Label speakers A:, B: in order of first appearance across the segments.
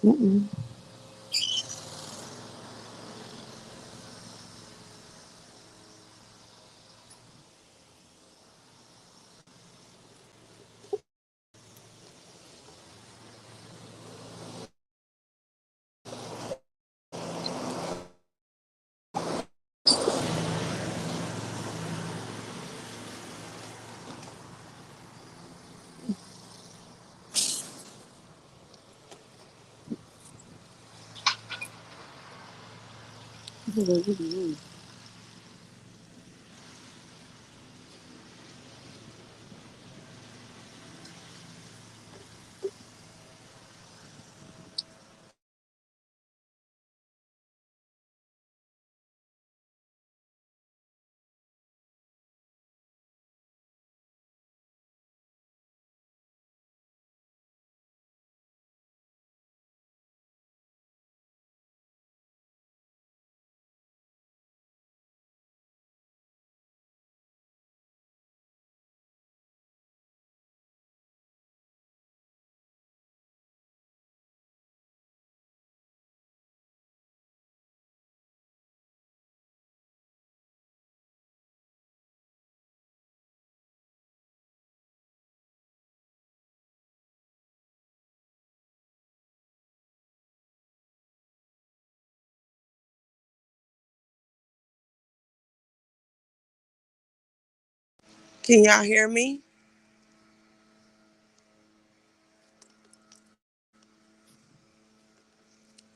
A: Mm-mm. Can y'all hear me?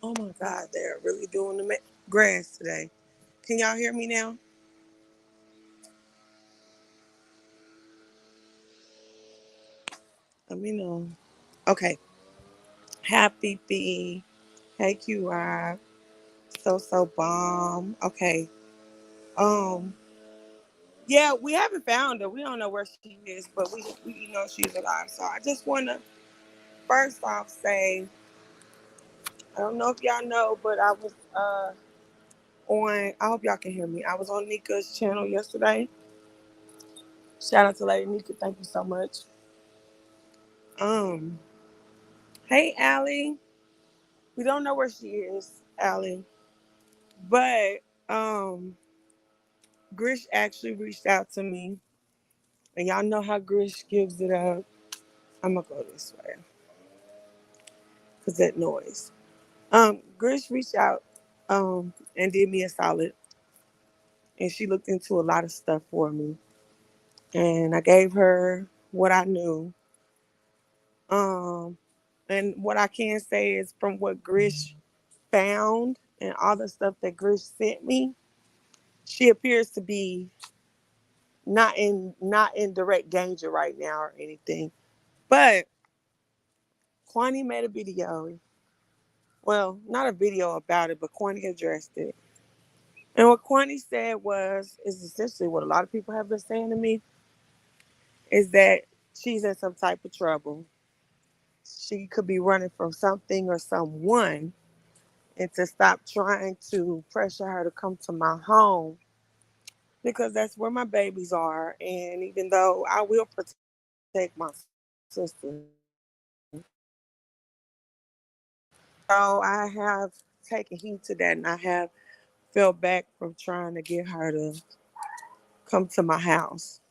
A: Oh my God, they're really doing the grass today. Can y'all hear me now? Let me know. Okay. Happy B. Hey Q Rob. So bomb. Okay. Um. Yeah, we haven't found her. We don't know where she is, but we know she's alive. So I just want to first off say I don't know if y'all know, but I was on. I hope y'all can hear me. I was on Nika's channel yesterday. Shout out to Lady Nika. Thank you so much. Um. Hey, Allie. We don't know where she is, Allie, but Grish actually reached out to me, and y'all know how Grish gives it up. I'm gonna go this way because that noise. Grish reached out and did me a solid, and she looked into a lot of stuff for me, and I gave her what I knew. Um, and what I can say is from what Grish found and all the stuff that Grish sent me, she appears to be not in direct danger right now or anything. But Kwani made a video. Well, not a video about it, but Kwani addressed it. And what Kwani said is essentially what a lot of people have been saying to me is that she's in some type of trouble. She could be running from something or someone, and to stop trying to pressure her to come to my home because that's where my babies are. And even though I will protect my sister, so I have taken heed to that, and I have fell back from trying to get her to come to my house.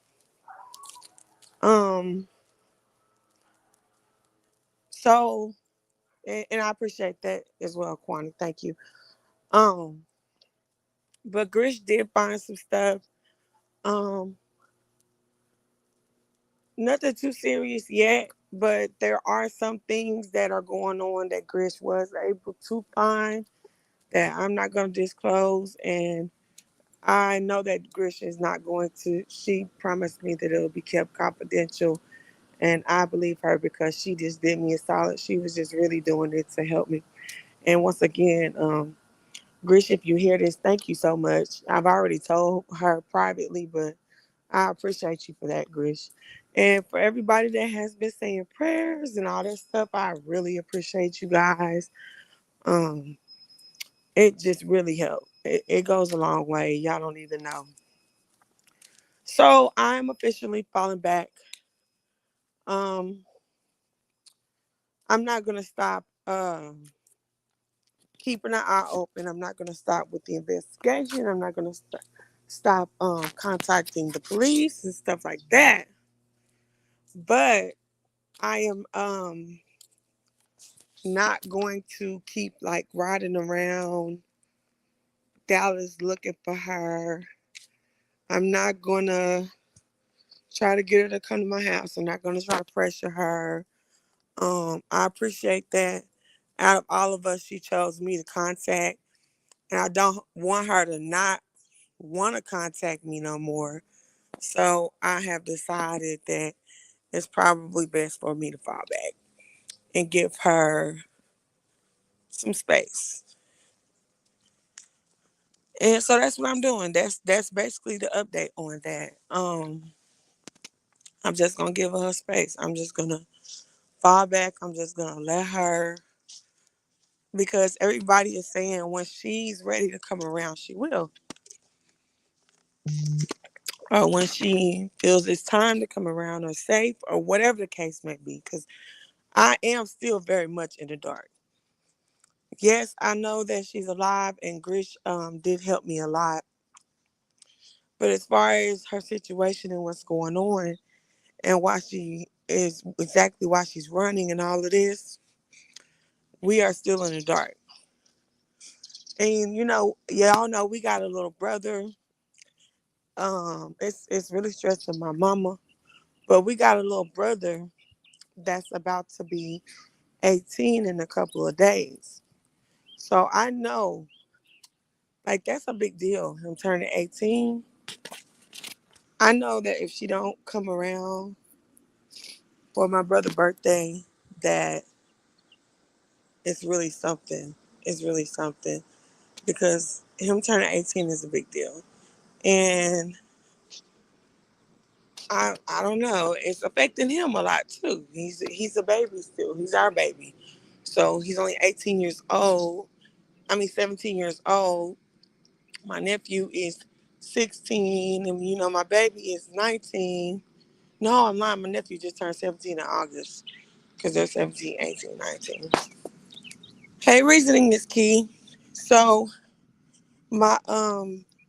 A: Um, so and I appreciate that as well, Kwani. Thank you. Um, but Grish did find some stuff. Um, Nothing too serious yet, but there are some things that are going on that Grish was able to find that I'm not going to disclose. And I know that Grish is not going to. She promised me that it'll be kept confidential. And I believe her because she just did me a solid. She was just really doing it to help me. And once again, Grish, if you hear this, thank you so much. I've already told her privately, but I appreciate you for that, Grish. And for everybody that has been saying prayers and all that stuff, I really appreciate you guys. Um, it just really helped. It goes a long way. Y'all don't even know. So I'm officially falling back. Um, I'm not gonna stop. keeping an eye open. I'm not gonna stop with the investigation. I'm not gonna stop contacting the police and stuff like that. But I am not going to keep like riding around Dallas looking for her. I'm not gonna try to get her to come to my house. I'm not gonna try to pressure her. I appreciate that. Out of all of us, she chose me to contact, and I don't want her to not want to contact me no more. So I have decided that it's probably best for me to fall back and give her some space. And so that's what I'm doing. That's basically the update on that. I'm just gonna give her space. I'm just gonna fall back. I'm just gonna let her, because everybody is saying when she's ready to come around, she will. Or when she feels it's time to come around or safe or whatever the case may be. Because I am still very much in the dark. Yes, I know that she's alive and Grish did help me a lot. But as far as her situation and what's going on and why she is exactly why she's running and all of this, we are still in the dark. And y'all know we got a little brother. It's really stressing my mama. But we got a little brother that's about to be 18 in a couple of days. So I know, like, that's a big deal, him turning 18. I know that if she don't come around for my brother's birthday, that it's really something. It's really something because him turning 18 is a big deal. And I don't know, it's affecting him a lot too. He's a baby still. He's our baby. So he's only 18 years old. I mean 17 years old. My nephew is 16 and my baby is 19. No, I'm lying. My nephew just turned 17 in August because they're 17, 18, 19. Hey, reasoning is key. So my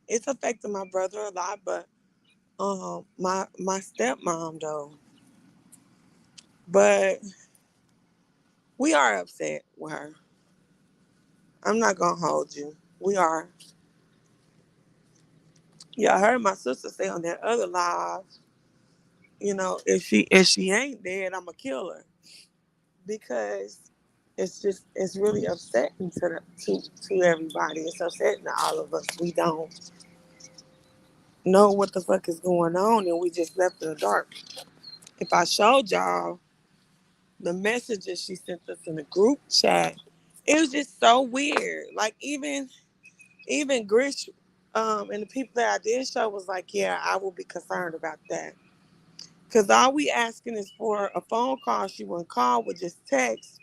A: it's affecting my brother a lot, but my stepmom though. But we are upset with her. I'm not gonna hold you. We are. Yeah, I heard my sister say on that other live, if she ain't dead, I'ma kill her. Because it's really upsetting to everybody. It's upsetting to all of us. We don't know what the fuck is going on and we just left in the dark. If I showed y'all the messages she sent us in the group chat, it was just so weird. Like even Grish, and the people that I did show was like, yeah, I will be concerned about that. Cause all we asking is for a phone call. She wouldn't call, would just text.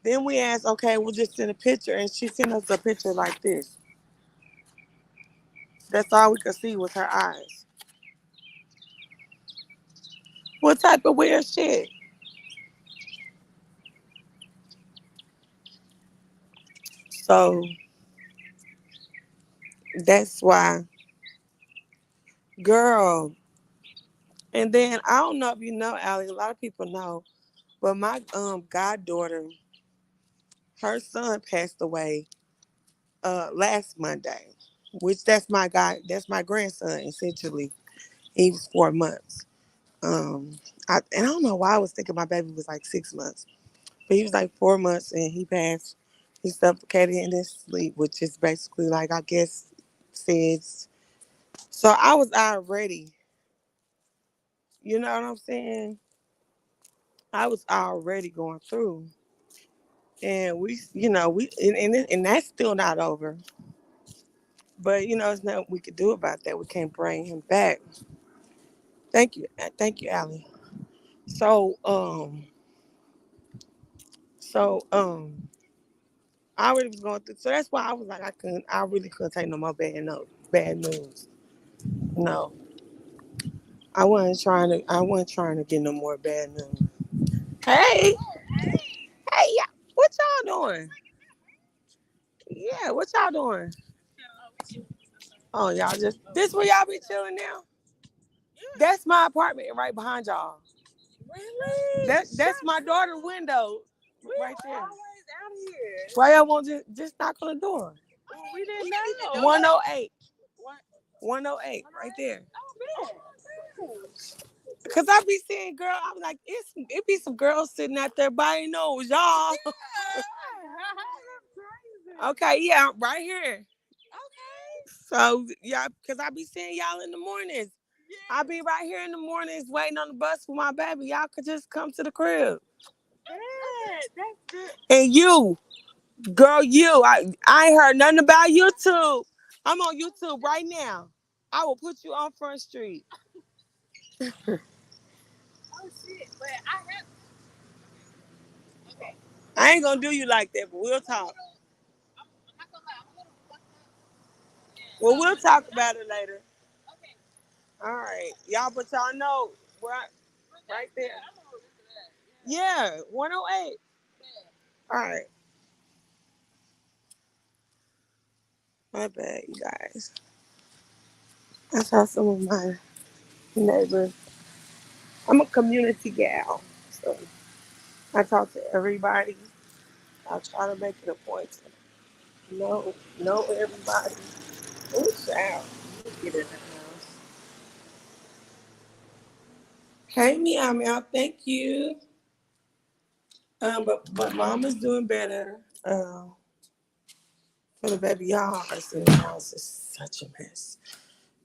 A: Then we asked, okay, we'll just send a picture, and she sent us a picture like this. That's all we could see with her eyes. What type of weird shit? So that's why, girl. And then I don't know if you know, Allie. A lot of people know, but my goddaughter, her son passed away last Monday, which that's my grandson essentially. He was 4 months. And I don't know why I was thinking my baby was like 6 months, but he was like 4 months and he passed. He suffocated in his sleep, which is basically like I guess SIDS. So I was already, you know what I'm saying? I was already going through, and and that's still not over. But it's nothing we could do about that. We can't bring him back. Thank you, Allie. So so I already was going through. So that's why I was like, I really couldn't take no more bad news. No, I wasn't trying to get no more bad news. Hey, hey, what y'all doing? Yeah, what y'all doing? Oh, y'all just this where y'all be chilling now? That's my apartment right behind y'all.
B: Really?
A: That's my daughter's window
B: We
A: right there.
B: always out here.
A: Why y'all won't just knock on the door?
B: Well, we didn't know.
A: 108.
B: What?
A: 108 right there.
B: Oh, man.
A: Cause I be seeing girl, I'm like, it be some girls sitting out there biting nose, y'all.
B: That's crazy.
A: Okay, yeah, right here.
B: Okay.
A: So yeah, cause I be seeing y'all in the mornings.
B: Yeah.
A: I be right here in the mornings waiting on the bus for my baby. Y'all could just come to the crib.
B: Good. That's good.
A: And you, girl, I ain't heard nothing about YouTube. I'm on YouTube right now. I will put you on Front Street.
B: Oh shit. But I have. Okay.
A: I ain't gonna do you like that, but we'll talk.
B: I'm not gonna lie. I'm a little fucked up.
A: Well, we'll
B: So
A: talk about it later.
B: okay.
A: All right, y'all, but y'all know where right there.
B: I'm gonna look at that.
A: Yeah, 108.
B: Yeah.
A: All right, my bad, you guys. I saw some of my neighbors. I'm a community gal, so I talk to everybody. I try to make it a point to know everybody. Ooh, child. Let me get in the house. Hey, meow, thank you. But mama's doing better. For the baby, y'all, the house is such a mess.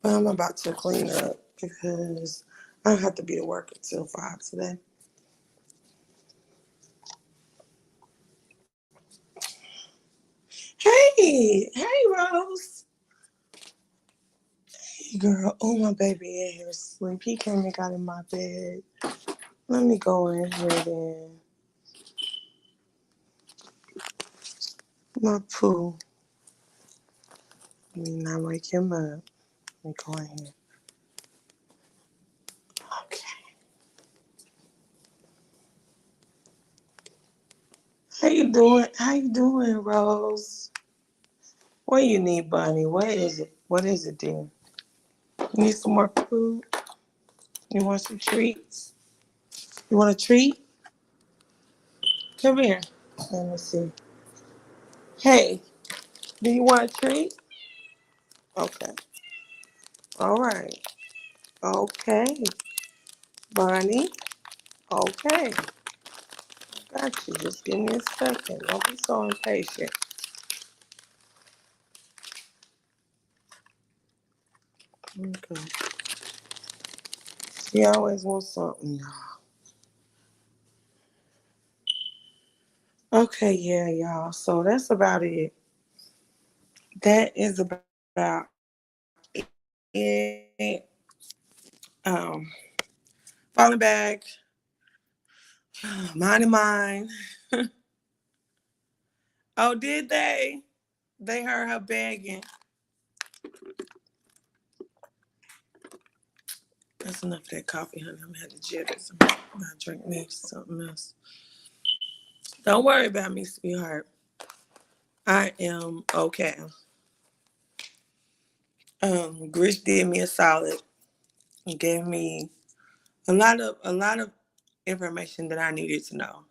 A: But I'm about to clean up because I have to be to work until 5 today. Hey, Rose. Hey, girl. Oh, my baby in here asleep. He came and got in my bed. Let me go in here then. My poo. Let me not wake him up. Let me go in here. Okay. How you doing? How you doing, Rose? What you need, Bunny? What is it? What is it, dear? You need some more food? You want some treats? You want a treat? Come here. Let me see. Hey, do you want a treat? Okay. All right. Okay. Bunny. Okay. Got you. Just give me a second. Don't be so impatient. Okay. She always wants something. Okay, yeah, y'all. So that's about it. That is about it. Um, Falling back, mine and mine. Oh, did they? They heard her begging. That's enough of that coffee, honey. I'm gonna have to jitters. I'm gonna drink me something else. Don't worry about me, sweetheart. I am okay. Grish did me a solid and gave me a lot of information that I needed to know.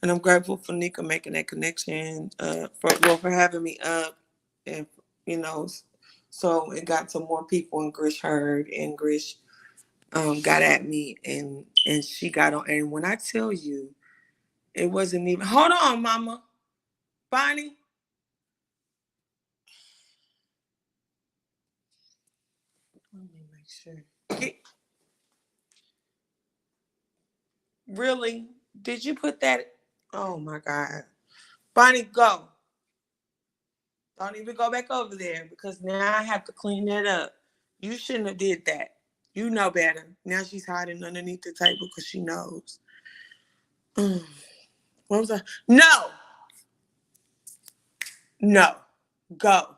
A: And I'm grateful for Nika making that connection, for having me up, and you know, so it got to more people, and Grish heard, and Grish got at me, and she got on. And when I tell you, it wasn't even. Hold on, Mama, Bonnie. Let me make sure. Really? Did you put that? Oh my God, Bonnie, go. Don't even go back over there because now I have to clean that up. You shouldn't have did that. You know better. Now she's hiding underneath the table because she knows. Mm. What was I? No, no, go.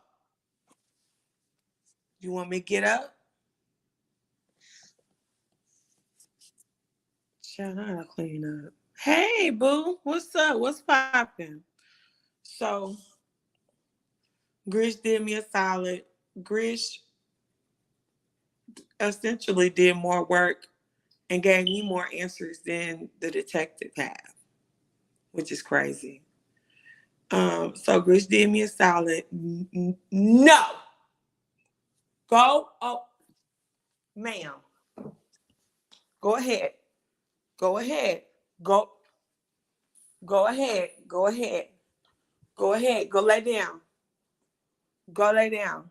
A: You want me to get up? Shut up, clean up. Hey, boo. What's up? What's popping? So, Grish did me a solid. Grish essentially did more work and gave me more answers than the detective had, which is crazy. So Grish did me a solid. No, go. Oh, ma'am, go ahead. Go ahead. Go. Go ahead. Go ahead. Go ahead. Go lay down. Go lay down.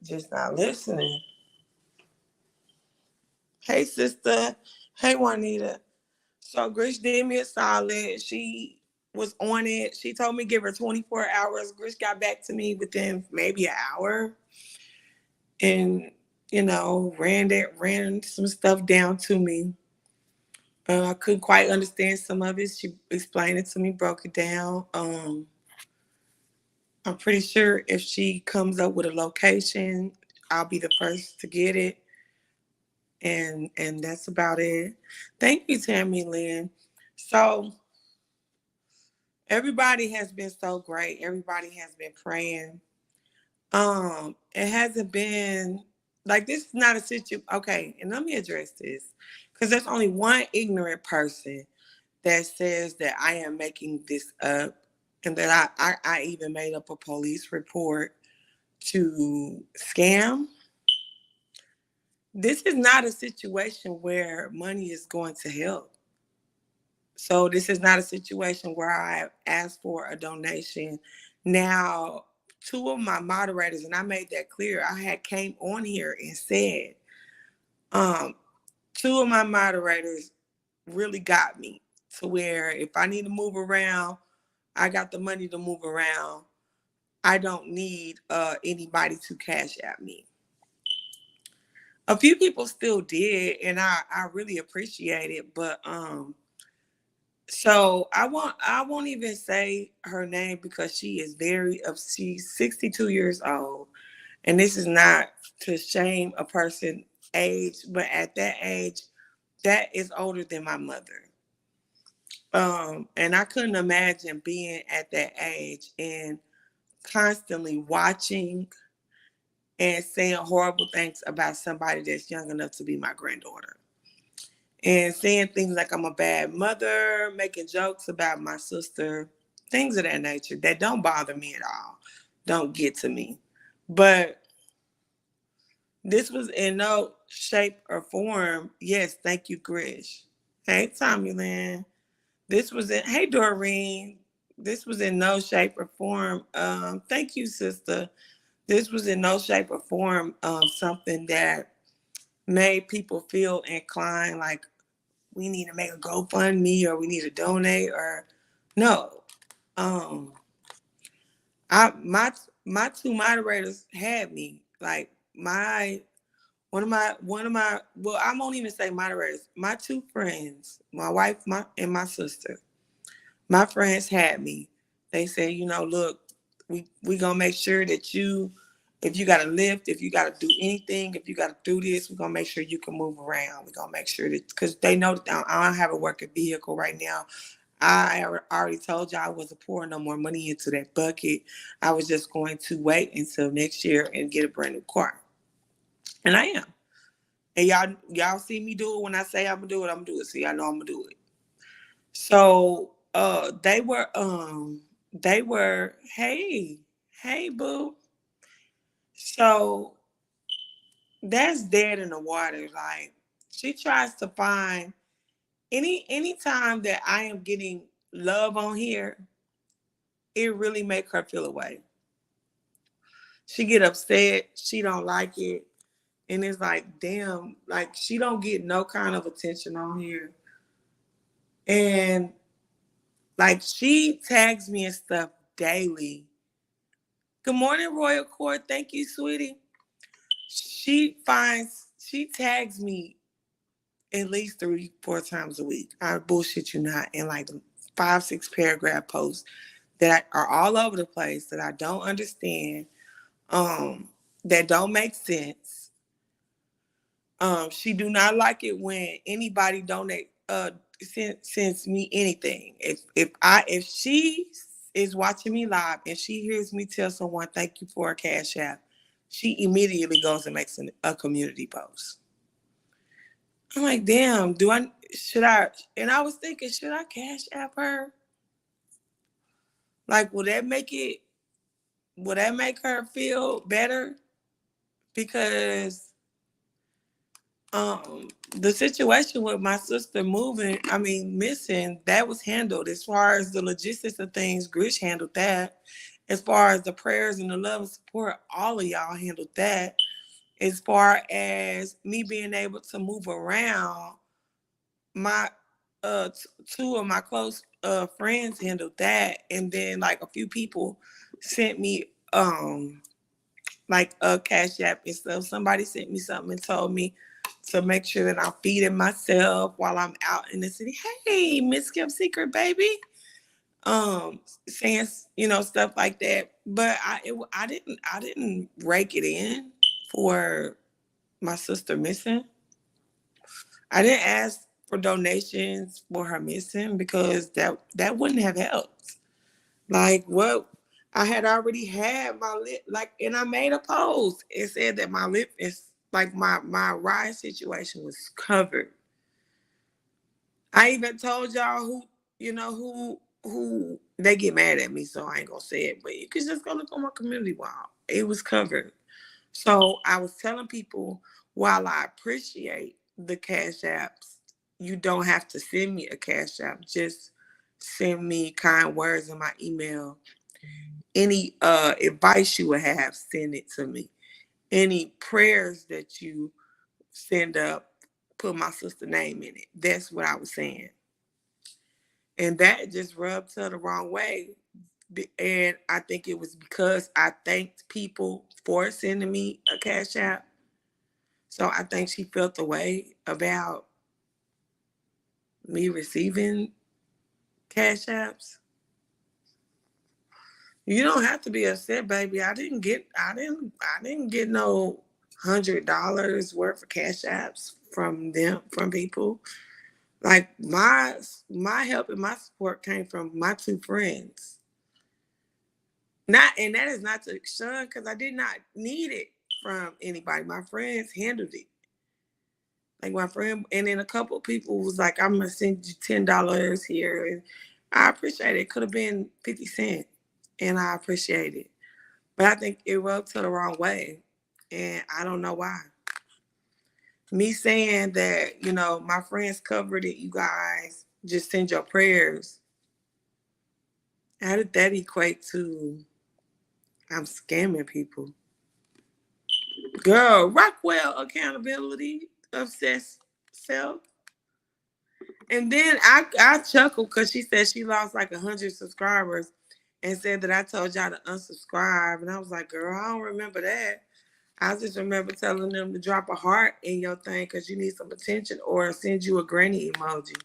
A: Just not listening. Hey, sister. Hey, Juanita. So Grish did me a solid. She was on it. She told me give her 24 hours. Grish got back to me within maybe an hour, and ran some stuff down to me. I couldn't quite understand some of it. She explained it to me, broke it down. I'm pretty sure if she comes up with a location, I'll be the first to get it. And that's about it. Thank you, Tammy Lynn. So everybody has been so great. Everybody has been praying. It hasn't been like this is not a situation. Okay, and let me address this because there's only one ignorant person that says that I am making this up and that I even made up a police report to scam. This is not a situation where money is going to help. So this is not a situation where I asked for a donation. Now, two of my moderators, and I made that clear, I had came on here and said, um, two of my moderators really got me to where if I need to move around, I got the money to move around. I don't need anybody to cash at me. A few people still did, and I really appreciate it. But so I won't even say her name because she is she's 62 years old, and this is not to shame a person age, but at that age, that is older than my mother. And I couldn't imagine being at that age and constantly watching and saying horrible things about somebody that's young enough to be my granddaughter. And saying things like I'm a bad mother, making jokes about my sister, things of that nature that don't bother me at all, don't get to me. But this was in no shape or form. Yes, thank you, Grish. Hey, Tommy Lynn. Hey, Doreen. This was in no shape or form. Thank you, sister. This was in no shape or form something that made people feel inclined like we need to make a GoFundMe or we need to donate or no. Um, I my two moderators had me like my one of my well I won't even say moderators. My two friends, my wife, my sister. My friends had me. They said, look, we gonna make sure that if you gotta lift, if you gotta do anything, if you gotta do this, we're gonna make sure you can move around. We're gonna make sure that because they know that I don't have a working vehicle right now. I already told you I wasn't pouring no more money into that bucket. I was just going to wait until next year and get a brand new car. And I am. And y'all see me do it when I say I'm gonna do it, I'm gonna do it. So y'all know I'm gonna do it. So they were hey boo. So that's dead in the water. Like she tries to find anytime that I am getting love on here, it really make her feel away. She get upset, she don't like it. And it's like, damn, like she don't get no kind of attention on here. And like she tags me and stuff daily. Good morning, Royal Court. Thank you, sweetie. She tags me at least 3, 4 times a week. I bullshit you not in like 5, 6 paragraph posts that are all over the place that I don't understand, that don't make sense. She do not like it when anybody donate sends me anything. If she is watching me live and she hears me tell someone thank you for a cash app, she immediately goes and makes a community post. I'm like, damn, should I? And I was thinking, should I cash app her? Like, will that make her feel better? Because the situation with my sister missing, that was handled. As far as the logistics of things, Grish handled that. As far as the prayers and the love and support, all of y'all handled that. As far as me being able to move around, my two of my close friends handled that, and then like a few people sent me like a cash app and stuff. Somebody sent me something and told me to make sure that I'm feeding myself while I'm out in the city. Hey, Miss Kim Secret baby. Saying stuff like that. But I didn't rake it in for my sister missing. I didn't ask for donations for her missing because that wouldn't have helped. Like what I had already had my lip, like, and I made a post. It said that my lip is like my ride situation was covered. I even told y'all who they get mad at me, so I ain't gonna say it, but you can just go look on my community wall. It was covered. So I was telling people, while I appreciate the cash apps, you don't have to send me a cash app. Just send me kind words in my email. Any advice you would have, send it to me. Any prayers that you send up, put my sister's name in it. That's what I was saying. And that just rubbed her the wrong way. And I think it was because I thanked people for sending me a cash app. So I think she felt the way about me receiving cash apps. You don't have to be upset, baby. I didn't get no $100 worth of cash apps from people. Like my help and my support came from my two friends. Not and that is not to shun because I did not need it from anybody. My friends handled it. Like my friend, and then a couple of people was like, "I'm gonna send you $10 here," and I appreciate it. It could have been 50 cents, and I appreciate it. But I think it rubbed her the wrong way, and I don't know why. Me saying that, my friends covered it. You guys just send your prayers. How did that equate to I'm scamming people? Girl, Rockwell accountability, obsessed self. And then I chuckled because she said she lost like 100 subscribers and said that I told y'all to unsubscribe. And I was like, girl, I don't remember that. I just remember telling them to drop a heart in your thing because you need some attention or send you a granny emoji.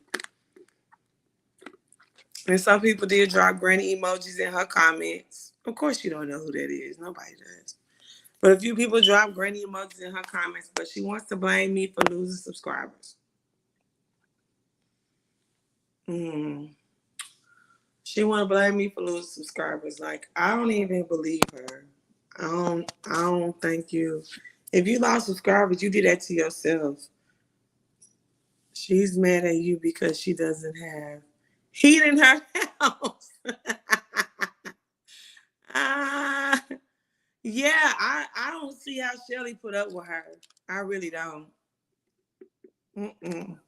A: And some people did drop granny emojis in her comments. Of course, you don't know who that is. Nobody does. But a few people dropped granny emojis in her comments, but she wants to blame me for losing subscribers. Mm. She want to blame me for losing subscribers. Like, I don't even believe her. I don't think you. If you lost subscribers, you did that to yourself. She's mad at you because she doesn't have heat in her house. uh, yeah, I don't see how Shelly put up with her. I really don't. Mm-mm.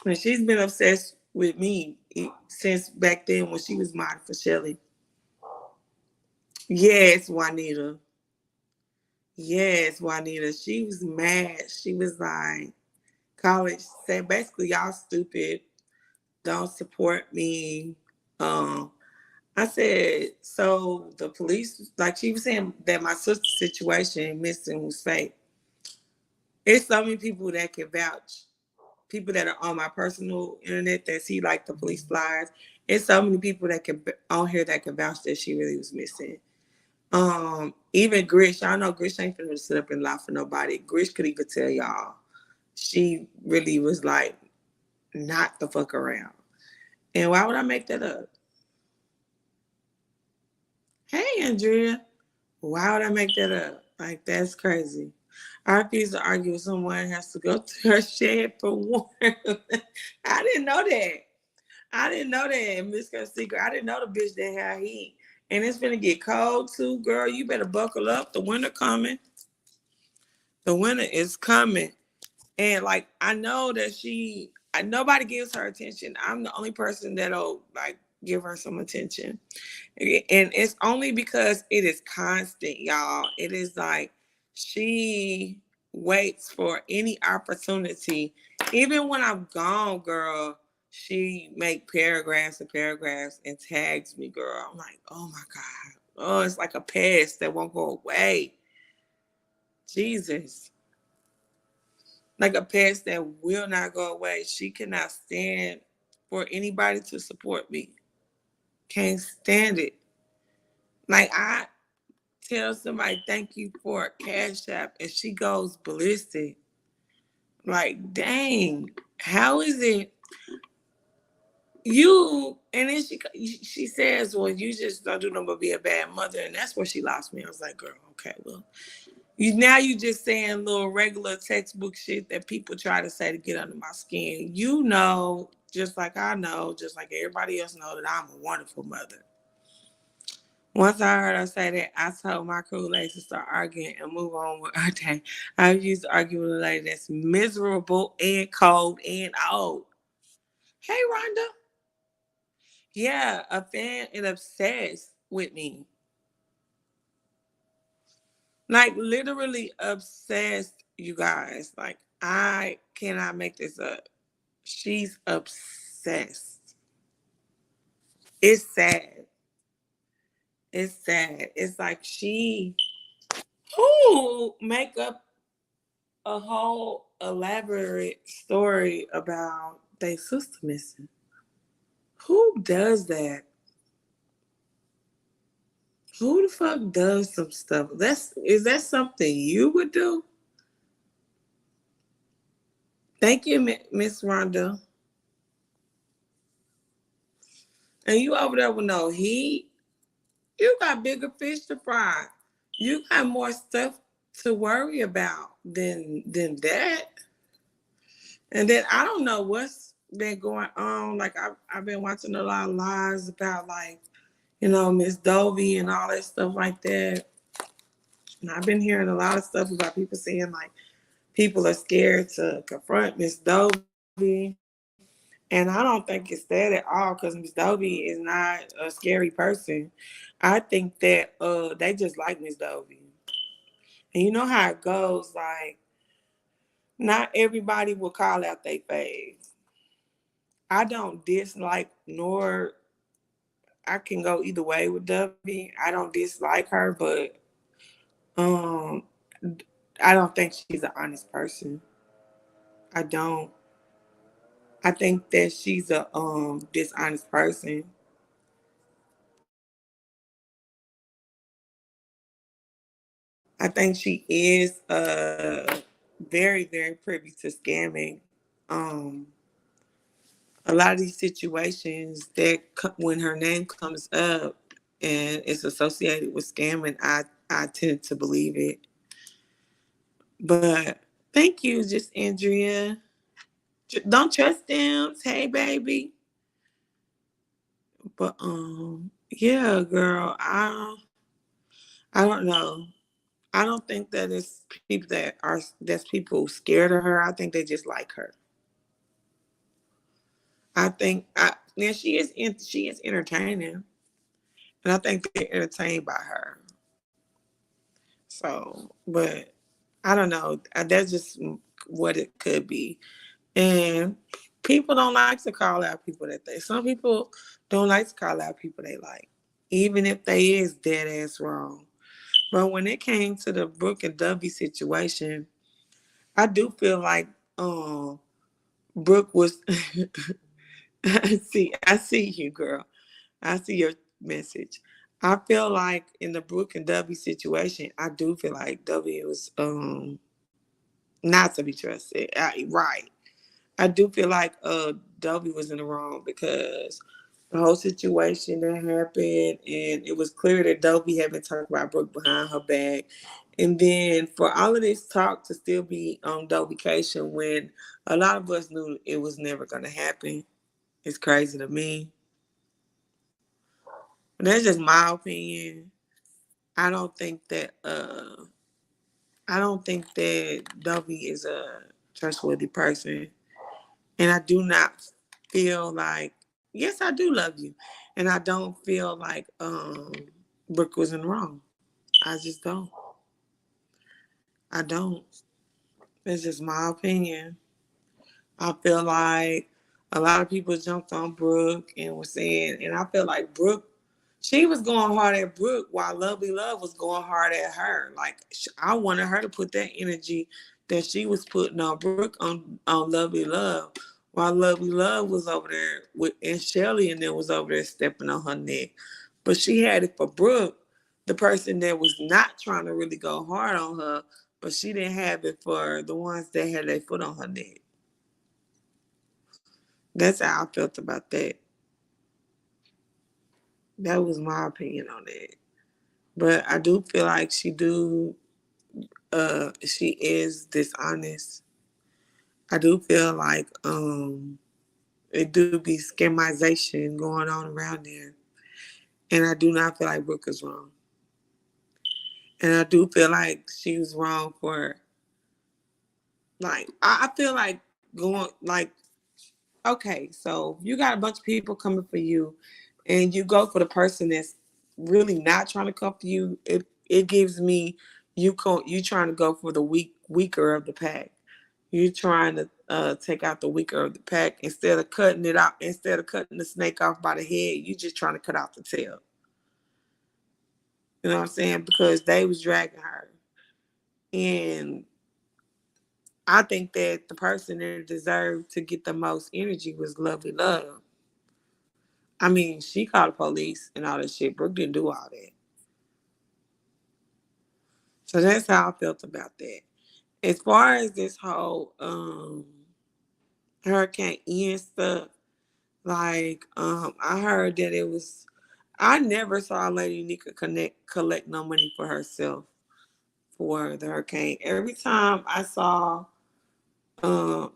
A: And she's been obsessed with me since back then when she was modding for Shelly. Yes, Juanita. Yes, Juanita. She was mad. She was like, college said basically y'all stupid. Don't support me. Um, I said, so the police, like she was saying that my sister's situation missing was fake. It's so many people that can vouch. People that are on my personal internet that see like the police flyers. It's so many people that can on here that can vouch that she really was missing. Even Grish, y'all know Grish ain't finna sit up and lie for nobody. Grish could even tell y'all she really was like not the fuck around. And why would I make that up? Hey, Andrea, why would I make that up? Like, that's crazy. I refuse to argue with someone who has to go to her shed for warmth. I didn't know that. I didn't know that. Miss Girl Secret. I didn't know the bitch that had heat. And it's gonna get cold too, girl. You better buckle up. The winter coming. The winter is coming. And like I know that nobody gives her attention. I'm the only person that'll like give her some attention. And it's only because it is constant, y'all. It is like she waits for any opportunity. Even when I'm gone, girl, she make paragraphs and paragraphs and tags me, girl. I'm like, oh my God. Oh, it's like a pest that won't go away. Jesus. Like a pest that will not go away. She cannot stand for anybody to support me. Can't stand it. Like I tell somebody thank you for a cash app and she goes ballistic. Like, dang, how is it you? And then she says, well, you just don't do nothing but be a bad mother. And that's where she lost me. I was like, girl, okay, well, you just saying little regular textbook shit that people try to say to get under my skin. You know, just like I know, just like everybody else know that I'm a wonderful mother. Once I heard her say that, I told my crew ladies to start arguing and move on with our day. I used to argue with a lady that's miserable and cold and old. Hey, Rhonda. Yeah, a fan and obsessed with me. Like literally obsessed, you guys. Like I cannot make this up. She's obsessed. It's sad. It's sad. It's like she who make up a whole elaborate story about their sister missing. Who does that? Who the fuck does some stuff? Is that something you would do? Thank you, Miss Rhonda. And you over there with no heat. You got bigger fish to fry. You got more stuff to worry about than that. And then I don't know what's been going on. Like I've been watching a lot of lies about like, Miss Dovey and all that stuff like that. And I've been hearing a lot of stuff about people saying like people are scared to confront Miss Dovey. And I don't think it's that at all because Miss Dovey is not a scary person. I think that they just like Miss Dovey. And you know how it goes, like not everybody will call out their fave. I don't dislike nor I can go either way with Dovey. I don't dislike her, but um I don't think she's an honest person. I don't. I think that she's a dishonest person. I think she is very, very privy to scamming. Um, a lot of these situations that when her name comes up and it's associated with scamming, I tend to believe it. But thank you, just Andrea. Don't trust them. Hey, baby. But yeah, girl. I don't know. I don't think that it's people that's people scared of her. I think they just like her. I think now she is entertaining, and I think they're entertained by her. So, but I don't know. That's just what it could be. And people don't like to call out people that they. Some people don't like to call out people they like, even if they is dead ass wrong. But when it came to the Brooke and Dovey situation, I do feel like Brooke was. I see you, girl. I see your message. I feel like in the Brooke and W situation, I do feel like W was not to be trusted. Right. I do feel like W was in the wrong because the whole situation that happened, and it was clear that Dovey had been talking about Brooke behind her back. And then for all of this talk to still be on Dovication when a lot of us knew it was never going to happen, it's crazy to me. But that's just my opinion. I don't think that I don't think that Dovey is a trustworthy person. And I do not feel like, yes, I do love you. And I don't feel like Brooke was in the wrong. I just don't. I don't. It's just my opinion. I feel like a lot of people jumped on Brooke and were saying, and I feel like Brooke, she was going hard at Brooke while Lovely Love was going hard at her. Like I wanted her to put that energy that she was putting on Brooke on Lovely Love, while Lovely Love was over there with and Shelly and then was over there stepping on her neck. But she had it for Brooke, the person that was not trying to really go hard on her, but she didn't have it for the ones that had their foot on her neck. That's how I felt about that. That was my opinion on that. But I do feel like she is dishonest. I do feel like it do be schemization going on around there. And I do not feel like Brooke is wrong. And I do feel like she was wrong for like I feel like going like okay, so you got a bunch of people coming for you, and you go for the person that's really not trying to come for you. It gives me you trying to go for the weaker of the pack. You trying to take out the weaker of the pack instead of cutting it out. Instead of cutting the snake off by the head, you just trying to cut off the tail. You know what I'm saying? Because they was dragging her, and I think that the person that deserved to get the most energy was Lovely Love. I mean, she called the police and all that shit. Brooke didn't do all that. So that's how I felt about that. As far as this whole Hurricane Ian stuff, like I heard that it was I never saw Lady Nika collect no money for herself for the hurricane. Every time I saw um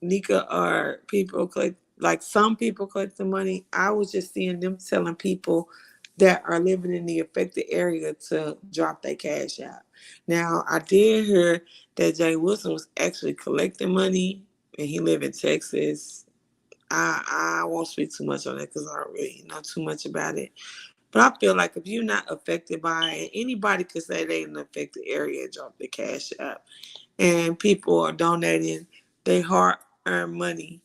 A: Nika or people collect, like some people collect the money. I was just seeing them telling people that are living in the affected area to drop their cash out. Now, I did hear that Jay Wilson was actually collecting money and he lived in Texas. I won't speak too much on that because I don't really know too much about it. But I feel like if you're not affected by it, anybody could say they in an affected area and drop the cash out. And people are donating their hard earned money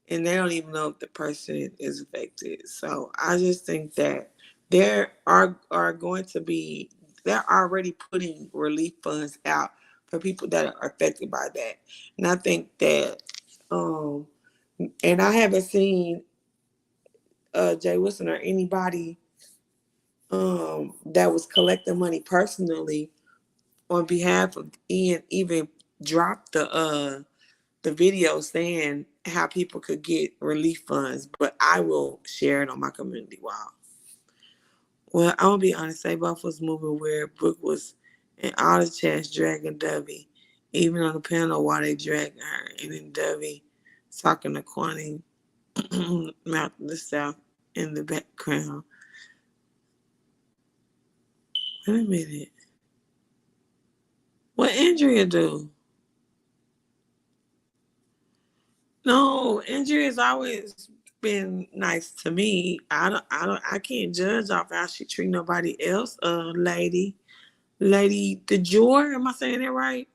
A: and they don't even know if the person is affected. So I just think that there are going to be they're already putting relief funds out for people that are affected by that. And I think that um and I haven't seen Jay Wilson or anybody that was collecting money personally on behalf of Ian even drop the video saying how people could get relief funds, but I will share it on my community wall. Well, I'm gonna be honest, say both was moving where Brooke was in all the chats dragging Dovey, even on the panel while they dragging her, and then Dovey talking to Kwani mouth to the south in the background. Wait a minute. What Andrea do? No, Andrea's always been nice to me. I can't judge off how she treat nobody else. Lady DeJoy, am I saying that right?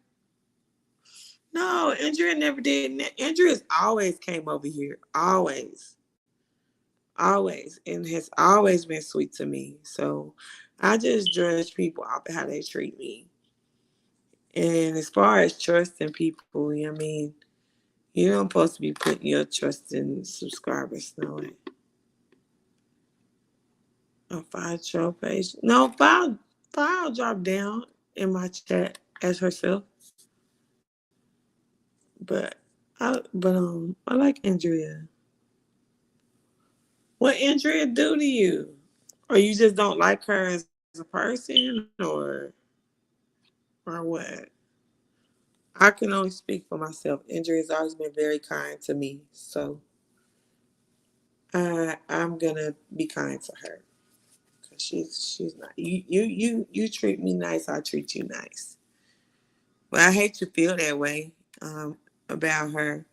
A: No, Andrea never did. Andrea's always came over here, always, and has always been sweet to me. So I just judge people off of how they treat me. And as far as trusting people, I mean, you don't supposed to be putting your trust in subscribers, no way. A file trail page. No, file dropped down in my chat as herself. But I like Andrea. What Andrea do to you? Or you just don't like her as a person or what? I can only speak for myself. Andrea's always been very kind to me. So I'm gonna be kind to her. Cause she's not you treat me nice, I treat you nice. But I hate you feel that way about her.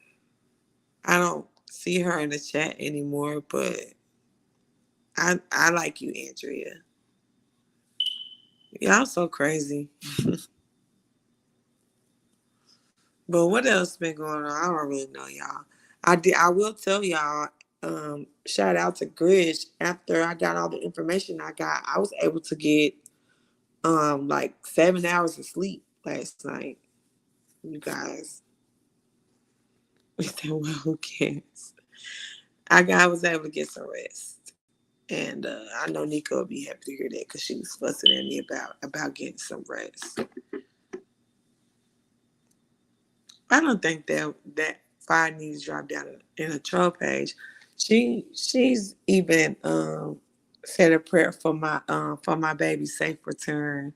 A: I don't see her in the chat anymore, but I like you, Andrea. Y'all so crazy. But what else been going on? I don't really know, y'all. I will tell y'all. Shout out to Grish. After I got all the information I got, I was able to get like 7 hours of sleep last night. You guys, we said, well, who cares? I was able to get some rest, and I know Nico will be happy to hear that because she was fussing at me about getting some rest. I don't think that fire needs to drop down in a troll page. She's even said a prayer for my baby's safe return.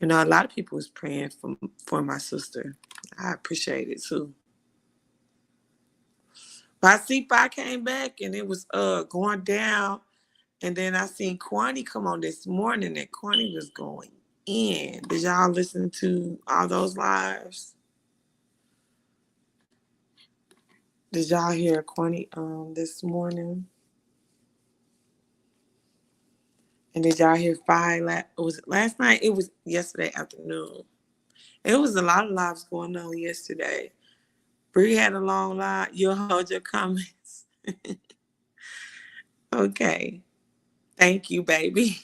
A: You know, a lot of people was praying for my sister. I appreciate it too. But I see I came back and it was going down, and then I seen Kwani come on this morning, and Kwani was going in. Did y'all listen to all those lives? Did y'all hear Kwani this morning? And did y'all hear was it last night? It was yesterday afternoon. It was a lot of lives going on yesterday. Bree had a long live. You'll hold your comments. Okay. Thank you, baby.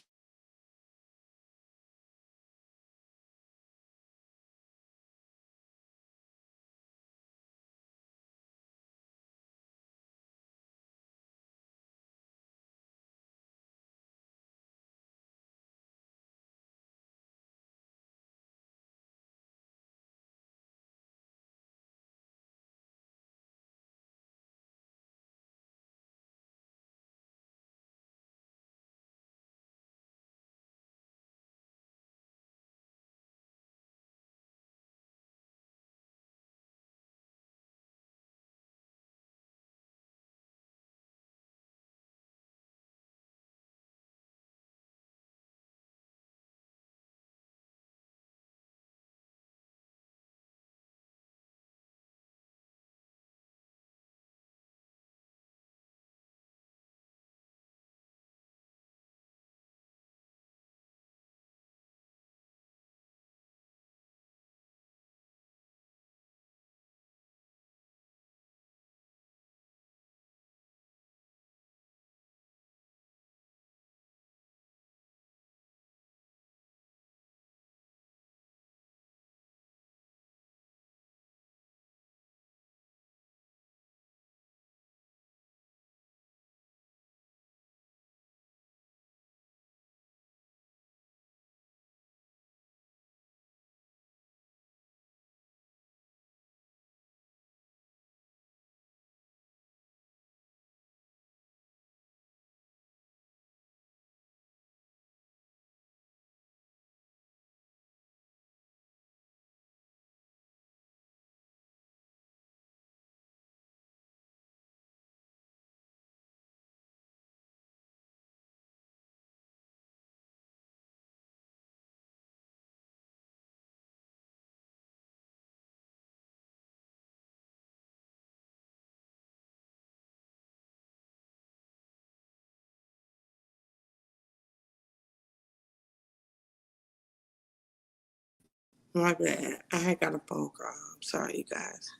A: My bad. I had got a phone call. I'm sorry, you guys.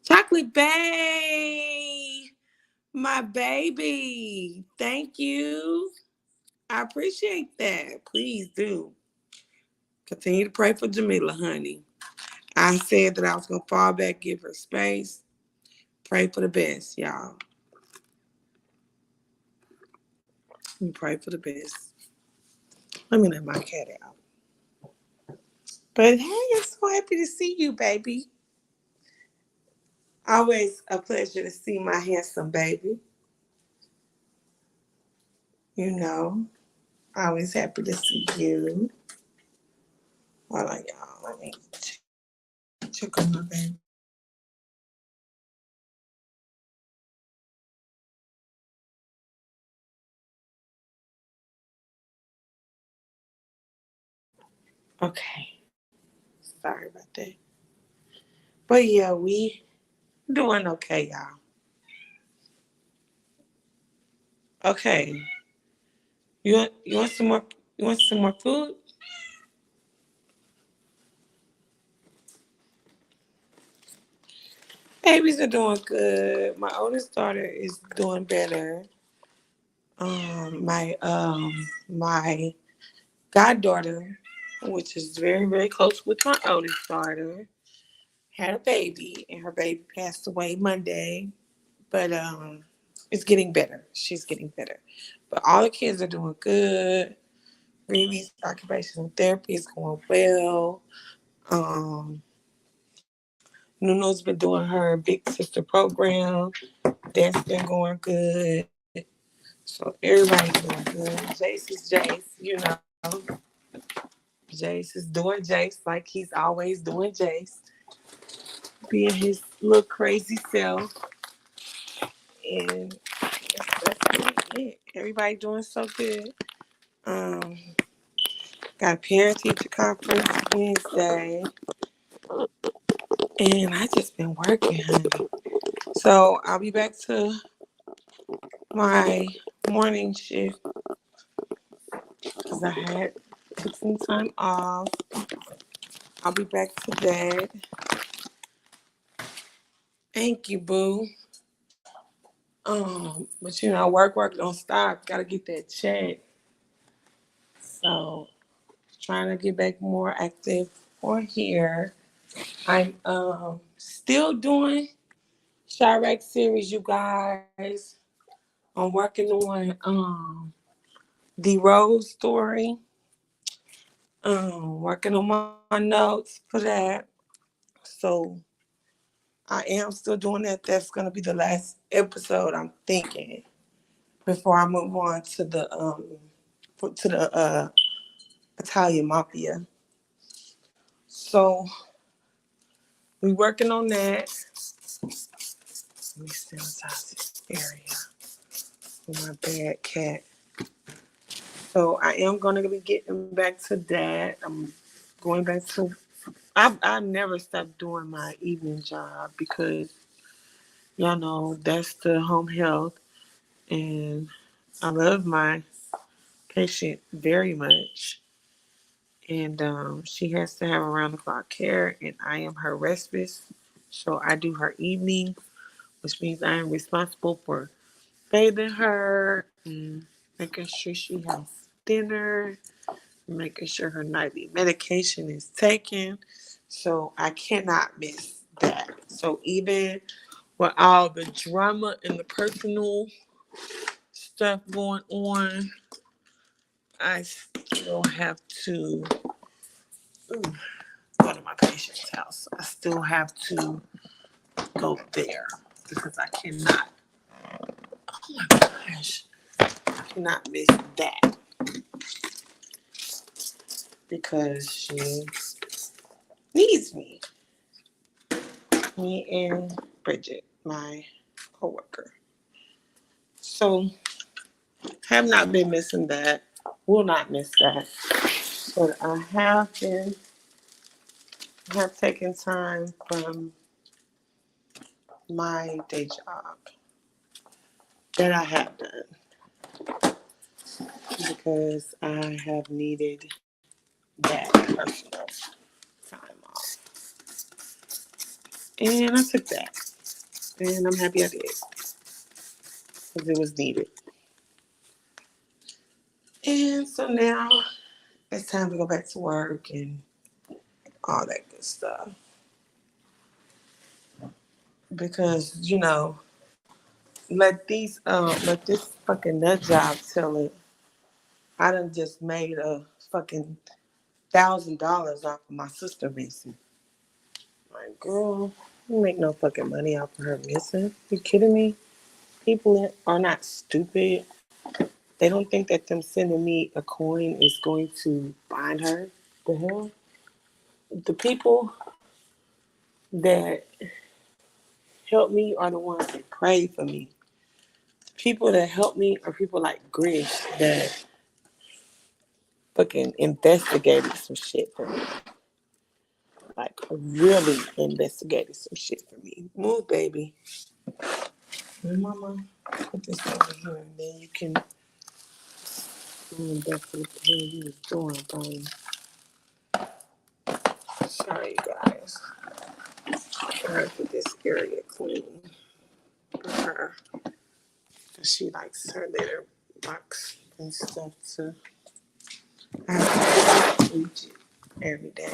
A: Chocolate Bay, my baby. Thank you. I appreciate that. Please do. Continue to pray for Jamila, honey. I said that I was going to fall back, give her space. Pray for the best, y'all. We pray for the best. Let me let my cat out. But hey, I'm so happy to see you, baby. Always a pleasure to see my handsome baby. You know, always happy to see you. Hold on, y'all. Let me check on my baby. Okay. Sorry about that. But yeah, we doing okay, y'all. Okay. You want some more food? Babies are doing good. My oldest daughter is doing better. My goddaughter, which is very, very close with my oldest daughter, had a baby and her baby passed away Monday. But it's getting better. She's getting better. But all the kids are doing good. Riri's occupational therapy is going well. Um, Nuno's been doing her big sister program. That's been going good. So everybody's doing good. Jace is Jace, you know. Jace is doing Jace like he's always doing Jace, being his little crazy self. And that's really it. Everybody doing so good. Um, got a parent teacher conference Wednesday. And I just been working, honey. So I'll be back to my morning shift because I had took some time off. I'll be back to that. Thank you, boo. But you know, work don't stop. Gotta get that check. So trying to get back more active on here. I'm still doing Chirac series, you guys. I'm working on the Rose story. Working on my notes for that. So I am still doing that. That's gonna be the last episode, I'm thinking, before I move on to the Italian Mafia. So we working on that. Let me sanitize this area with my bad cat. So I am gonna be getting back to that. I'm going back to. I never stopped doing my evening job because y'all know that's the home health, and I love my patient very much. And she has to have around the clock care, and I am her respite. So I do her evening, which means I am responsible for bathing her and making sure she has dinner, making sure her nightly medication is taken. So I cannot miss that. So even with all the drama and the personal stuff going on, I still have to go to my patient's house. I still have to go there because I cannot. Oh my gosh, I cannot miss that because she needs me. Me and Bridget, my coworker. So have not been missing that. Will not miss that. But I have taken time from my day job that I have done because I have needed that personal time off. And I took that. And I'm happy I did because it was needed. And so now it's time to go back to work and all that good stuff. Because, you know, let this fucking nut job tell it. I done just made a fucking $1,000 off of my sister missing. Like, girl, you make no fucking money off of her missing. You kidding me? People are not stupid. They don't think that them sending me a coin is going to find her. The hell? The people that help me are the ones that pray for me. People that help me are people like Grish that fucking investigated some shit for me. Like really investigated some shit for me. Move, baby. Mama, put this over here and then you can back to what the hell you was doing, buddy. Sorry, guys. Trying to get this area clean for her. Cause she likes her litter box and stuff too. I have to bleach it every day.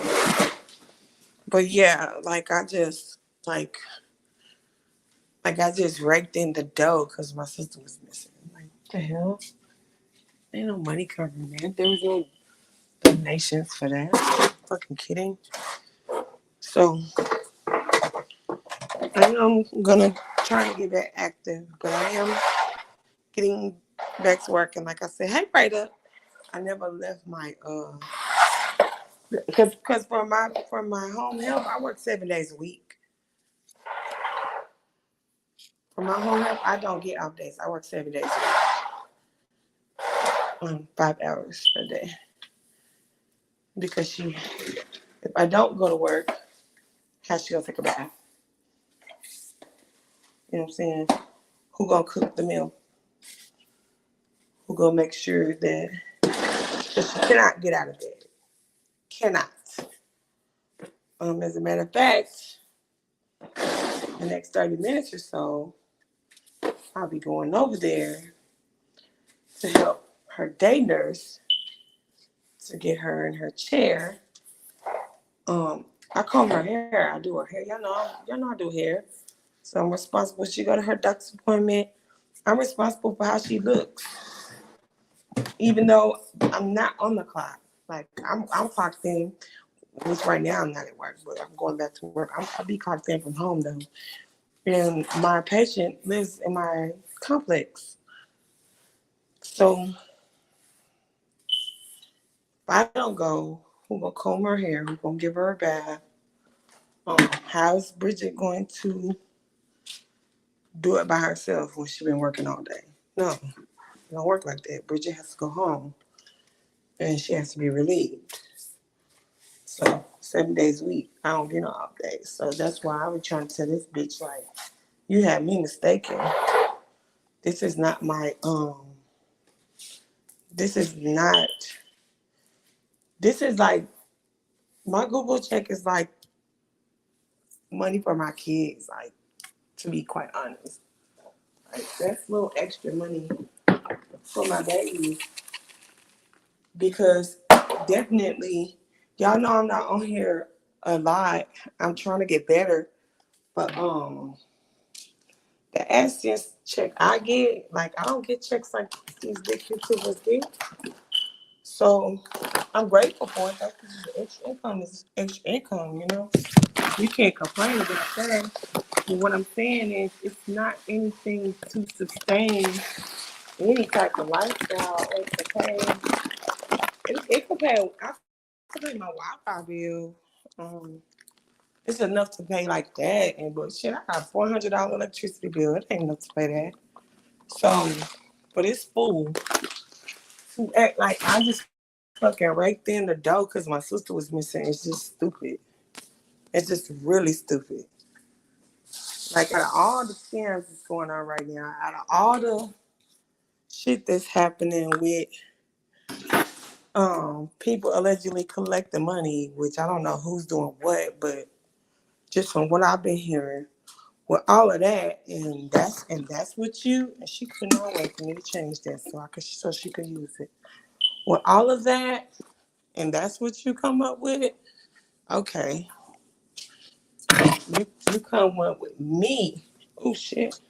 A: But yeah, like I just raked in the dough because my sister was missing. Like, what the hell? Ain't no money covering that. There was no donations for that. Fucking kidding. So I am gonna try to get back active, but I am getting back to work. And like I said, hey, Breda, I never left my because for my home health, I work 7 days a week. For my home health, I don't get off days. I work 7 days a week, 5 hours a day. Because if I don't go to work, how she gonna take a bath? You know what I'm saying? Who gonna cook the meal? Who gonna make sure that because she cannot get out of bed? Cannot. As a matter of fact, the next 30 minutes or so, I'll be going over there to help her day nurse to get her in her chair. I comb her hair. I do her hair. Y'all know I do hair. So I'm responsible. She go to her doctor's appointment. I'm responsible for how she looks, even though I'm not on the clock. Like I'm clocked in, which right now I'm not at work, but I'm going back to work. I'll be clocked in from home though. And my patient lives in my complex. So if I don't go, who gonna comb her hair? Who gonna give her a bath? How's Bridget going to do it by herself when she's been working all day? No, it don't work like that. Bridget has to go home and she has to be relieved. So 7 days a week, I don't get no off days. So that's why I was trying to tell this bitch like, you had me mistaken. This is not my This is not. This is like my Google check is like money for my kids. Like to be quite honest, like that's a little extra money for my babies because definitely y'all know I'm not on here a lot. I'm trying to get better, but the AdSense check I get, like I don't get checks like these big YouTubers get. So I'm grateful for it. That's extra income is extra income, you know. You can't complain about that. But what I'm saying is it's not anything to sustain any type of lifestyle or to pay. It could pay. I could pay my Wi-Fi bill. Um, it's enough to pay like that, and but shit, I got $400 electricity bill. It ain't enough to pay that. So, but it's fool to act like I just fucking raked in the dough because my sister was missing. It's just stupid. It's just really stupid. Like out of all the scams that's going on right now, out of all the shit that's happening with people allegedly collecting money, which I don't know who's doing what, but just from what I've been hearing, with all of that, and that's what you and she could not wait for me to change that so she could use it. With all of that, and that's what you come up with. Okay, you come up with me. Oh shit,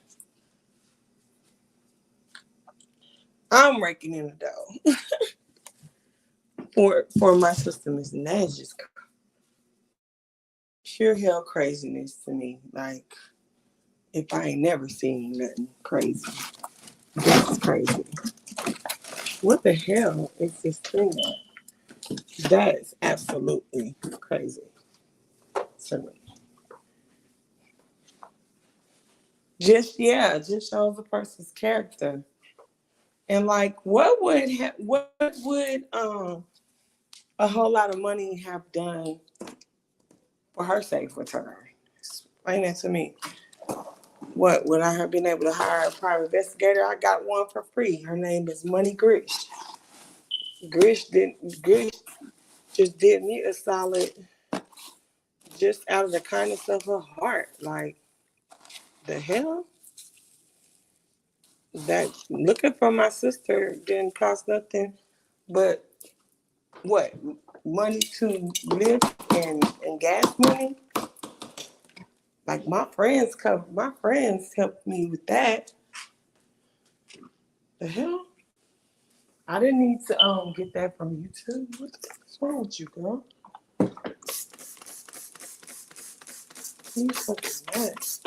A: I'm raking in the dough. for my system is and that is just pure hell craziness to me. Like if I ain't never seen nothing crazy, this is crazy. What the hell is this thing? That is absolutely crazy to me. Just shows a person's character. And like, what would a whole lot of money have done for her safe return? Explain that to me. What would I have been able to hire a private investigator? I got one for free. Her name is Money Grish. Grish just did me a solid, just out of the kindness of her heart. Like the hell, that looking for my sister didn't cost nothing, but what money to live and gas money. Like my friends helped me with that. The hell? I didn't need to get that from YouTube. What's wrong with you, girl? You fucking nuts.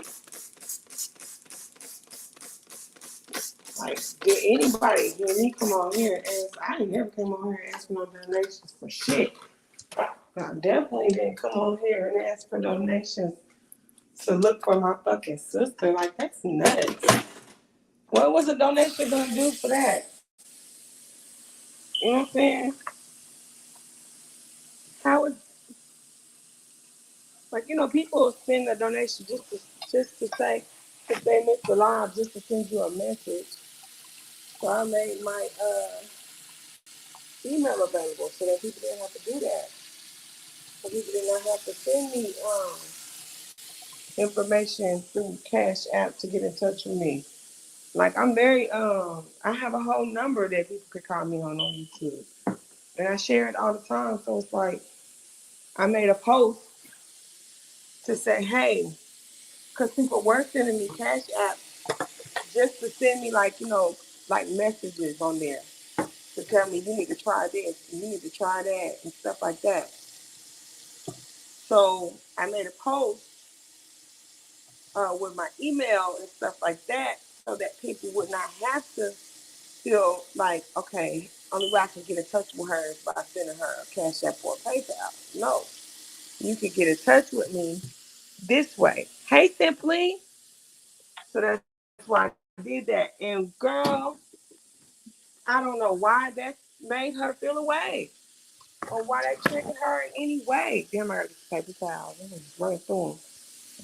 A: Like, did anybody hear me come on here and ask? I ain't never came on here and asked for no donations for shit. I definitely didn't come on here and ask for donations to look for my fucking sister. Like, that's nuts. What was a donation gonna do for that? You know what I'm saying? How is like people send a donation just to say Mr. Live just to send you a message. So I made my email available so that people didn't have to do that. So people did not have to send me information through Cash App to get in touch with me. Like I'm very I have a whole number that people could call me on YouTube. And I share it all the time. So it's like I made a post to say, hey, because people were sending me Cash App just to send me like messages on there to tell me you need to try this, you need to try that, and stuff like that. So I made a post with my email and stuff like that, so that people would not have to feel like, okay, only way I can get in touch with her is by sending her a Cash App or a PayPal. No, you can get in touch with me this way. Hey, Simply. So that's why I did that. And girl, I don't know why that made her feel away or why that triggered her in any way. Damn, I got this paper towel. I'm just running through them.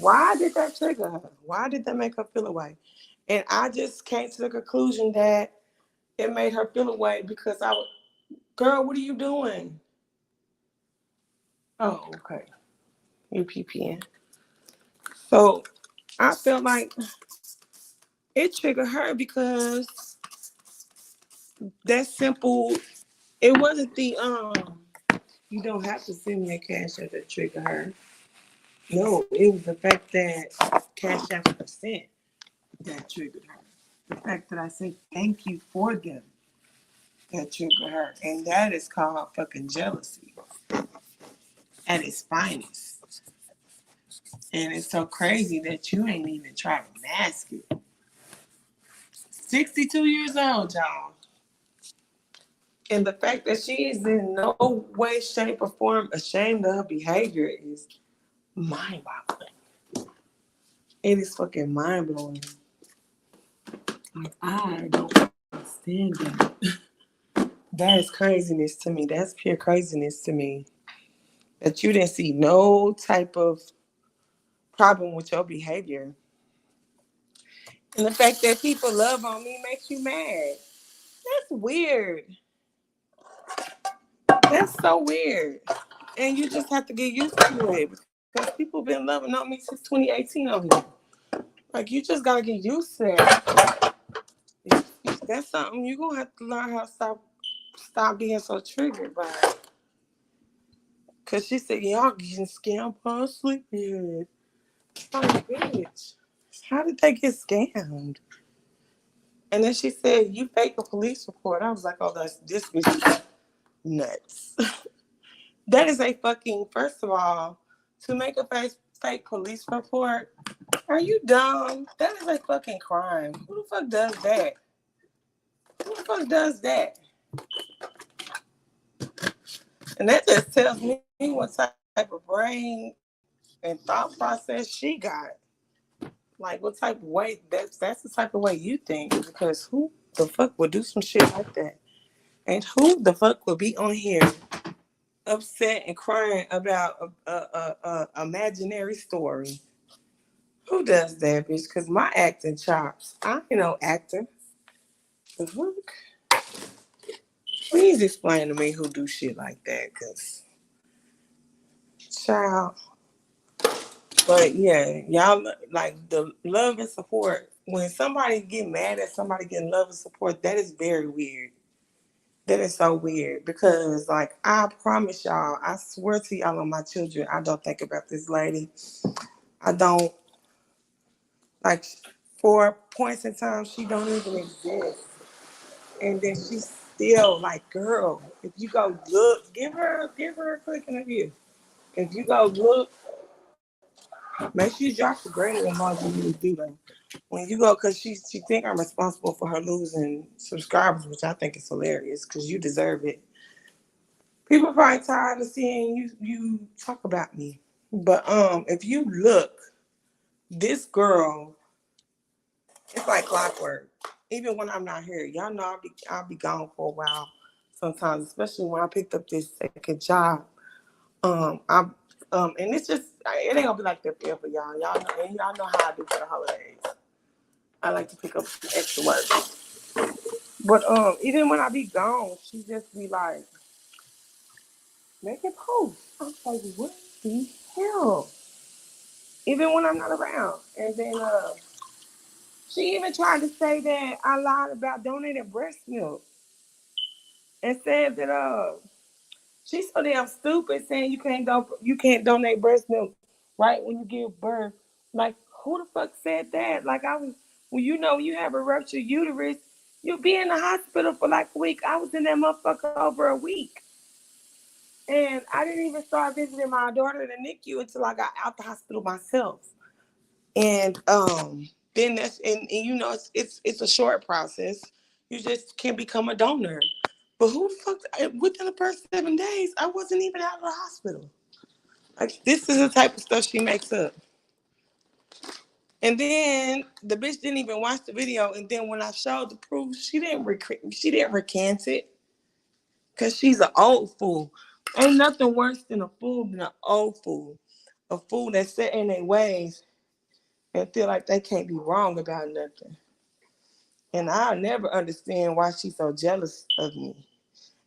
A: Why did that trigger her? Why did that make her feel away? And I just came to the conclusion that it made her feel away because girl, what are you doing? Oh, okay. You PPN. So I felt like it triggered her because that simple, it wasn't the you don't have to send me a cash app that trigger her. No, it was the fact that cash app percent that triggered her. The fact that I say thank you for them that triggered her. And that is called fucking jealousy at its finest. And it's so crazy that you ain't even try to mask it. 62 years old, y'all. And the fact that she is in no way, shape, or form ashamed of her behavior is mind boggling. It is fucking mind blowing. Like, I don't understand that. That is craziness to me. That's pure craziness to me. That you didn't see no type of problem with your behavior. And the fact that people love on me makes you mad. That's weird. That's so weird. And you just have to get used to it because people been loving on me since 2018 on here. Like you just gotta get used to that. That's something you're gonna have to learn how to stop being so triggered by it. Cause she said y'all getting scammed on sleepyhead. Like bitch, how did they get scammed? And then she said you fake a police report. I was like, oh, that's this bitch nuts. That is a fucking, first of all, to make a fake police report. Are you dumb? That is a fucking crime. Who the fuck does that? Who the fuck does that? And that just tells me what type of brain and thought process she got. Like what type of way that's the type of way you think. Because who the fuck would do some shit like that? And who the fuck would be on here upset and crying about a imaginary story? Who does that, bitch? Because my acting chops. I ain't no actor. The fuck? Please explain to me who do shit like that. Because, child. But yeah, y'all like the love and support. When somebody get mad at somebody getting love and support, that is very weird. That is so weird because, like, I promise y'all, I swear to y'all on my children, I don't think about this lady. I don't, like, for points in time, she don't even exist. And then she's still like, girl, if you go look, give her a click in the view. If you go look, make sure you drop the greater emoji when you do them. When you go, cause she think I'm responsible for her losing subscribers, which I think is hilarious, cause you deserve it. People probably tired of seeing you talk about me. But if you look, this girl, it's like clockwork. Even when I'm not here, y'all know I'll be gone for a while sometimes, especially when I picked up this second job. I and it's just it ain't gonna be like that forever, y'all. Y'all know how I do for the holidays. I like to pick up some extra work. But even when I be gone, she just be like, make it post. I'm like, what the hell? Even when I'm not around. And then she even tried to say that I lied about donating breast milk and said that she's so damn stupid saying you can't donate breast milk right when you give birth. Like who the fuck said that? Like I was well, when you have a ruptured uterus, you'll be in the hospital for like a week. I was in that motherfucker over a week. And I didn't even start visiting my daughter in the NICU until I got out the hospital myself. And then and you know it's a short process. You just can become a donor. But who the fuck within the first 7 days, I wasn't even out of the hospital. Like this is the type of stuff she makes up. And then the bitch didn't even watch the video. And then when I showed the proof, she didn't recant it because she's an old fool. Ain't nothing worse than a fool than an old fool. A fool that's set in their ways and feel like they can't be wrong about nothing. And I'll never understand why she's so jealous of me.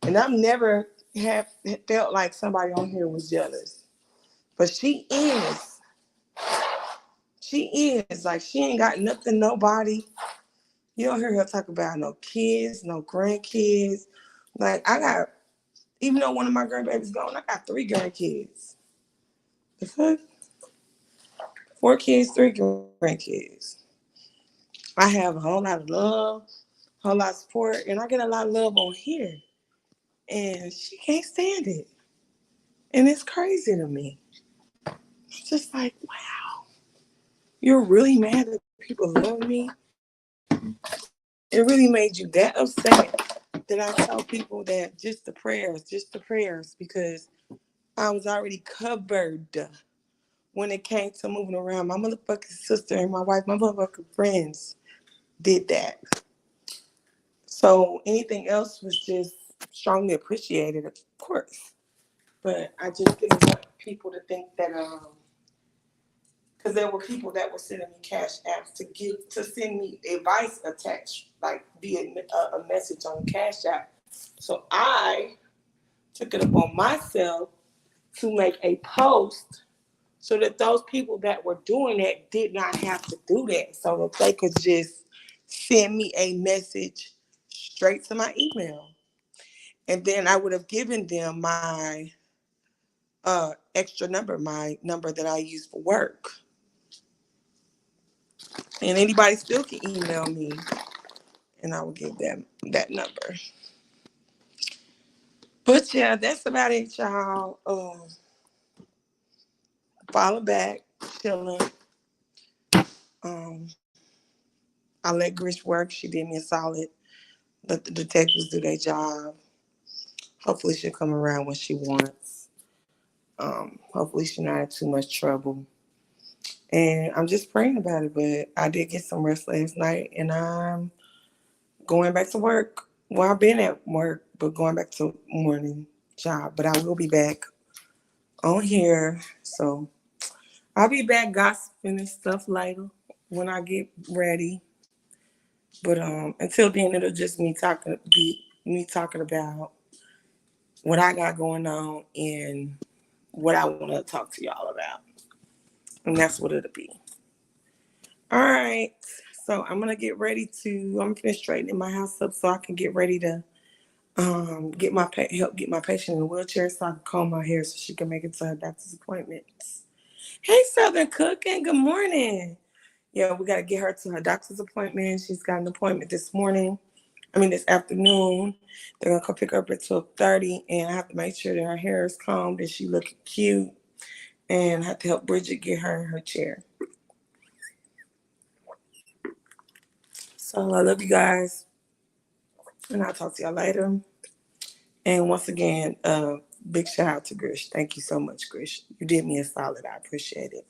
A: And I've never have felt like somebody on here was jealous. But she is. She is. Like she ain't got nothing, nobody. You don't hear her talk about no kids, no grandkids. Like I got, even though one of my grandbabies gone, I got 3 grandkids. The fuck? 4 kids, 3 grandkids. I have a whole lot of love, a whole lot of support, and I get a lot of love on here. And she can't stand it. And it's crazy to me. It's just like, wow, you're really mad that people love me? It really made you that upset that I tell people that just the prayers, because I was already covered when it came to moving around. My motherfucking sister and my wife, my motherfucking friends did that. So anything else was just strongly appreciated, of course. But I just didn't want people to think that because there were people that were sending me cash apps to send me advice attached, like via a message on Cash App. So I took it upon myself to make a post so that those people that were doing that did not have to do that, so that they could just send me a message straight to my email. And then I would have given them my extra number, my number that I use for work. And anybody still can email me and I will give them that number. But yeah, that's about it, y'all. Falling back, chilling. Um, I let Grish work. She did me a solid. Let the detectives do their job. Hopefully she'll come around when she wants. Hopefully she's not in too much trouble. And I'm just praying about it. But I did get some rest last night, and I'm going back to work. Well, I've been at work, but going back to morning job. But I will be back on here. So I'll be back gossiping and stuff later when I get ready. But until then, it'll just me talking about what I got going on and what I want to talk to y'all about, and that's what it'll be. All right. So I'm gonna get ready to. I'm gonna straightening my house up so I can get ready to help get my patient in a wheelchair so I can comb my hair so she can make it to her doctor's appointments. Hey, Southern Cooking. Good morning. Yeah, we gotta get her to her doctor's appointment. She's got an appointment this morning. I mean this afternoon. They're gonna come pick her up at 12:30, and I have to make sure that her hair is combed and she looking cute. And I have to help Bridget get her in her chair. So I love you guys, and I'll talk to y'all later. And once again, big shout out to Grish. Thank you so much, Grish. You did me a solid. I appreciate it.